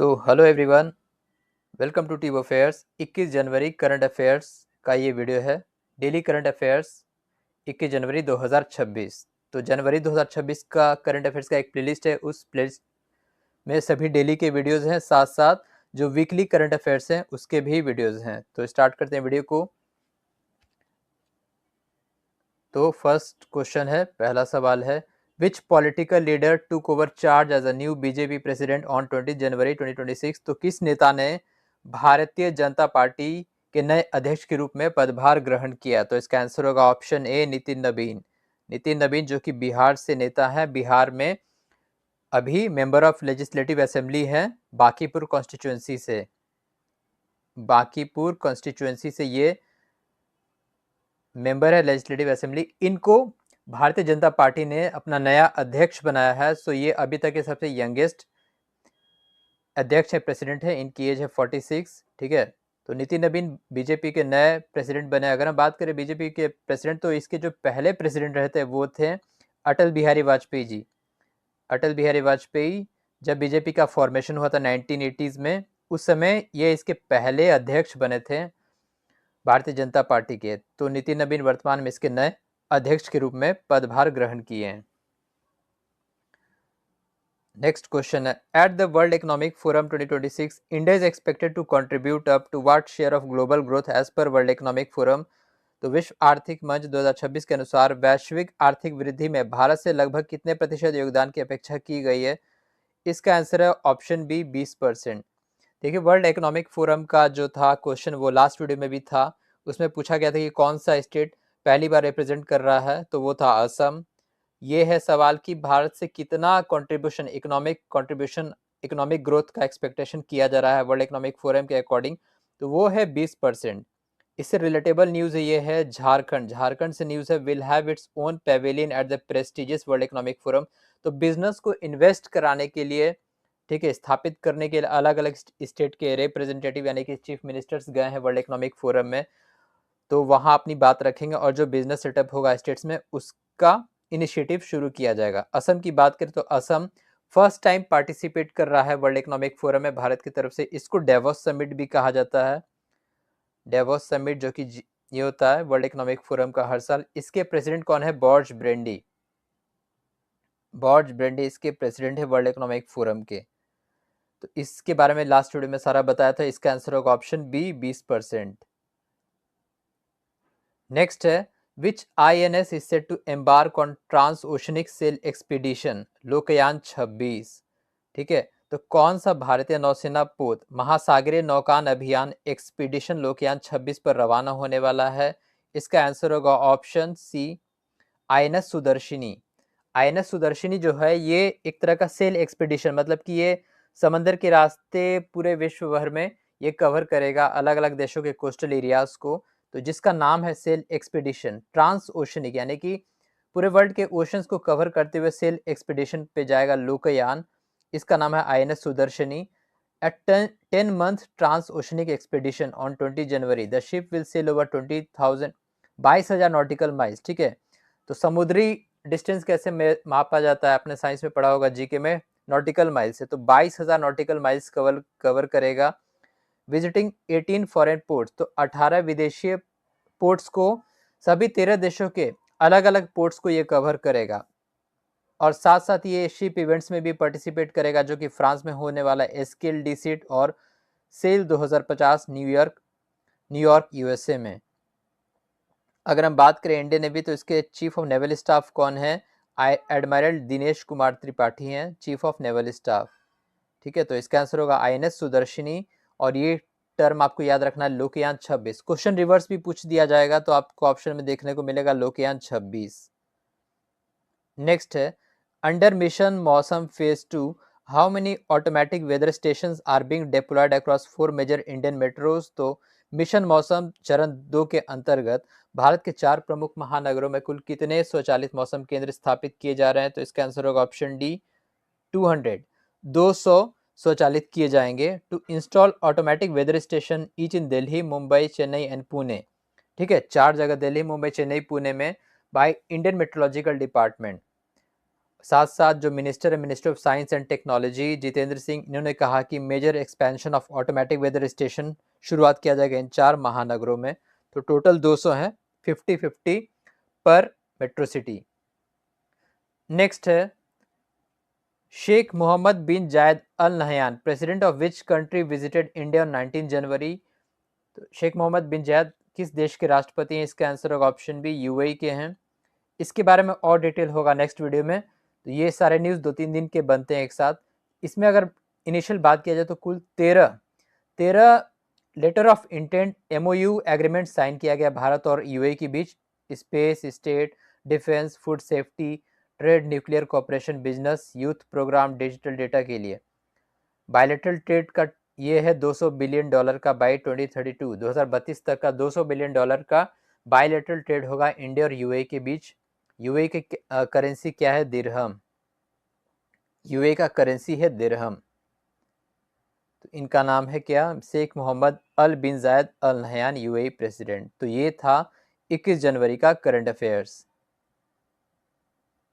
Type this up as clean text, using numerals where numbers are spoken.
Hello everyone, welcome to TV affairs. 21 जनवरी current affairs का ये वीडियो है। डेली करंट अफेयर्स 21 जनवरी 2026। तो जनवरी 2026 का करंट अफेयर्स का एक प्लेलिस्ट है। उस प्लेलिस्ट में सभी डेली के वीडियोस हैं, साथ साथ जो वीकली करंट अफेयर्स हैं उसके भी वीडियोस हैं। तो स्टार्ट करते हैं वीडियो को। तो फर्स्ट क्वेश्चन है, पहला सवाल है, which political leader took over charge as a new BJP president on 20 January 2026। तो किस नेता ने भारतीय जनता पार्टी के नए अध्यक्ष के रूप में पदभार ग्रहण किया? तो इसका आंसर होगा ऑप्शन ए, नितिन नबीन। नितिन नबीन जो कि बिहार से नेता है, बिहार में अभी मेंबर ऑफ लेजिस्लेटिव असेंबली है बांकीपुर कॉन्स्टिट्यूएंसी से। बांकीपुर कॉन्स्टिट्यूएंसी से ये मेंबर है लेजिस्लेटिव असेंबली। इनको भारतीय जनता पार्टी ने अपना नया अध्यक्ष बनाया है। सो ये अभी तक के सबसे यंगेस्ट अध्यक्ष है, प्रेसिडेंट है। इनकी एज है 46। ठीक है, तो नितिन नबीन बीजेपी के नए प्रेसिडेंट बने। अगर हम बात करें बीजेपी के प्रेसिडेंट, तो इसके जो पहले प्रेसिडेंट रहे थे वो थे अटल बिहारी वाजपेयी जी। अटल बिहारी वाजपेयी जब बीजेपी का फॉर्मेशन हुआ था 1980s में, उस समय ये इसके पहले अध्यक्ष बने थे भारतीय जनता पार्टी के। तो नितिन नबीन वर्तमान में इसके नए अध्यक्ष के रूप में पदभार ग्रहण किए हैं। नेक्स्ट क्वेश्चन है, at the World Economic Forum 2026 India is expected to contribute up to what share of global growth as per World Economic Forum. तो विश्व आर्थिक मंच 2026 के अनुसार वैश्विक आर्थिक वृद्धि में भारत से लगभग कितने प्रतिशत योगदान की अपेक्षा की गई है? इसका आंसर है ऑप्शन बी, 20%। देखिए, वर्ल्ड इकोनॉमिक फोरम का जो था क्वेश्चन वो लास्ट वीडियो में भी था। उसमें पूछा गया था कि कौन सा स्टेट पहली बार रिप्रेजेंट कर रहा है, तो वो था असम। ये है सवाल कि भारत से कितना कंट्रीब्यूशन, इकोनॉमिक ग्रोथ का एक्सपेक्टेशन किया जा रहा है वर्ल्ड इकोनॉमिक फोरम के अकॉर्डिंग, तो वो है 20%। इससे रिलेटेबल न्यूज ये है झारखंड से न्यूज है, will have its own Pavilion at the prestigious world Economic Forum. तो बिजनेस को इन्वेस्ट कराने के लिए, ठीक है, स्थापित करने के लिए अलग अलग स्टेट के रिप्रेजेंटेटिव यानी कि चीफ मिनिस्टर्स गए हैं वर्ल्ड इकोनॉमिक फोरम में। तो वहां अपनी बात रखेंगे और जो बिजनेस सेटअप होगा स्टेट्स में उसका इनिशिएटिव शुरू किया जाएगा। असम की बात करें तो असम फर्स्ट टाइम पार्टिसिपेट कर रहा है वर्ल्ड इकोनॉमिक फोरम में भारत की तरफ से। इसको डेवोस समिट भी कहा जाता है। डेवोस समिट जो कि ये होता है वर्ल्ड इकोनॉमिक फोरम का हर साल। इसके प्रेसिडेंट कौन है? बॉर्ज ब्रेंडी। बॉर्ज ब्रेंडी इसके प्रेसिडेंट है वर्ल्ड इकोनॉमिक फोरम के। तो इसके बारे में लास्ट वीडियो में सारा बताया था। इसका आंसर होगा ऑप्शन बी, 20%। नेक्स्ट है, which INS is set to embark on transoceanic sail expedition Lokayan 26। ठीक है, तो कौन सा भारतीय नौसेना पोत महासागरीय नौकान अभियान एक्सपीडिशन लोकयान 26 पर रवाना होने वाला है? इसका आंसर होगा option C, INS Sudarshini. INS Sudarshini जो है ये एक तरह का सेल एक्सपीडिशन, मतलब कि ये समंदर के रास्ते पूरे विश्व भर में ये कवर करेगा अलग अलग देशों के कोस्टल एरियाज को। तो जिसका नाम है सेल एक्सपीडिशन ट्रांस ओशनिक, यानी कि पूरे वर्ल्ड के ओशंस को कवर करते हुए सेल एक्सपीडिशन पे जाएगा लोकयान। इसका नाम है INS Sudarshini. At 10 month transoceanic expedition on 20 January the ship will sail over 22,000 nautical miles. ठीक है, तो समुद्री डिस्टेंस कैसे मापा जाता है? आपने साइंस में पढ़ा होगा, जीके में, नॉटिकल माइल से। तो 22,000 नॉटिकल माइल्स कवर करेगा। विजिटिंग 18 फॉरेन पोर्ट्स, तो 18 विदेशी पोर्ट्स को, सभी 13 देशों के अलग अलग पोर्ट्स को ये कवर करेगा। और साथ साथ ये शिप इवेंट्स में भी पार्टिसिपेट करेगा जो कि फ्रांस में होने वाला एस्किल डिसिट और सेल 2050 न्यूयॉर्क USA में। अगर हम बात करें इंडियन नेवी, तो इसके चीफ ऑफ नेवल स्टाफ कौन है? एडमिरल दिनेश कुमार त्रिपाठी हैं चीफ ऑफ नेवल स्टाफ। ठीक है, तो इसका आंसर होगा INS सुदर्शिनी। और ये टर्म आपको याद रखना है, लोकयान 26। क्वेश्चन रिवर्स भी पूछ दिया जाएगा तो आपको ऑप्शन में देखने को मिलेगा लोकयान 26। नेक्स्ट है, under Mission Mausam phase 2 how many automatic weather stations are being deployed across 4 major Indian metros. तो मिशन मौसम चरण 2 के अंतर्गत भारत के 4 प्रमुख महानगरों में कुल कितने स्वचालित मौसम केंद्र स्थापित किए जा रहे हैं? तो इसका आंसर होगा ऑप्शन डी, 200। 200 स्वचालित किए जाएंगे to install automatic weather station each in Delhi, Mumbai, Chennai and Pune. ठीक है, 4 जगह दिल्ली, मुंबई, चेन्नई, पुणे में बाय इंडियन मेट्रोलॉजिकल डिपार्टमेंट। साथ साथ जो मिनिस्टर है, minister of science and technology Jitendra Singh, इन्होंने कहा कि major expansion of automatic weather station शुरुआत किया जाएगा इन 4 महानगरों में। तो टोटल 200 हैं, 50-50 पर मेट्रो सिटी। नेक्स्ट है Sheikh Mohamed bin Zayed Al Nahyan, president of which country visited India on 19 January. तो शेख मोहम्मद बिन जायद किस देश के राष्ट्रपति हैं? इसका आंसर होगा ऑप्शन बी, यूएई के हैं। इसके बारे में और डिटेल होगा नेक्स्ट वीडियो में। तो ये सारे न्यूज़ 2-3 दिन के बनते हैं एक साथ। इसमें अगर इनिशियल बात किया जाए तो कुल 13 letter of intent MOU agreement sign किया गया भारत और यूएई के बीच। Space, state, defence, food safety, trade, nuclear cooperation, business, youth programme, digital data के लिए। बायलैटरल ट्रेड का ये है $200 बिलियन का बाई 2032 तक का $200 बिलियन का बायलैटरल ट्रेड होगा इंडिया और यूएई के बीच। यूएई के करेंसी क्या है? दिरहम। यूएई का करेंसी है दिरहम। तो इनका नाम है क्या? शेख मोहम्मद अल बिन Zayed Al Nahyan, UAE president. तो ये था 21 जनवरी का करंट अफेयर्स।